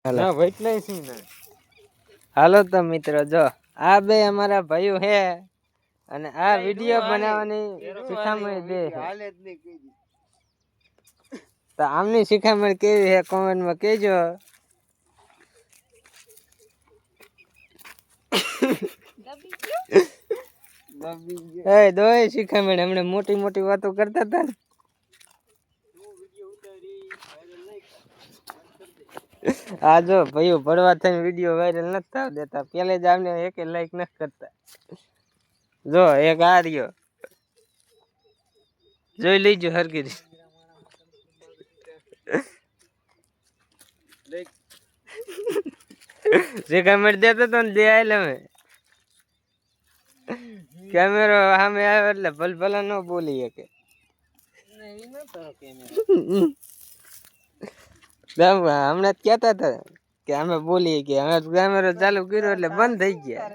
ના વેટ નહીં છે ને. હાલો તો મિત્રો જો આ બે અમારા ભાઈઓ હે અને આ વિડિયો બનાવવાની શિખામણ દે તો આમની શિખામણ કેવી હે કોમેન્ટમાં કહેજો. એ દોય શિખામણ હમણે મોટી મોટી વાતો કરતા હતા ને. આ જો ભાઈઓ ભરવા થઈને વિડીયો વાયરલ નથી થવા દેતા. પેલે જ આમને એક લાઈક નથી કરતા. જો એક આ રહ્યો જોઈ લીજો હરકી જે કમેન્ટ દેતો તો ને દે આયલે અમે કેમેરો સામે આવ્યો એટલે ભલભલા ન બોલી શકે. હમણાં જ કહેતા હતા કે અમે બોલીએ કે અમે કેમેરો ચાલુ કર્યો એટલે બંધ થઈ ગયા.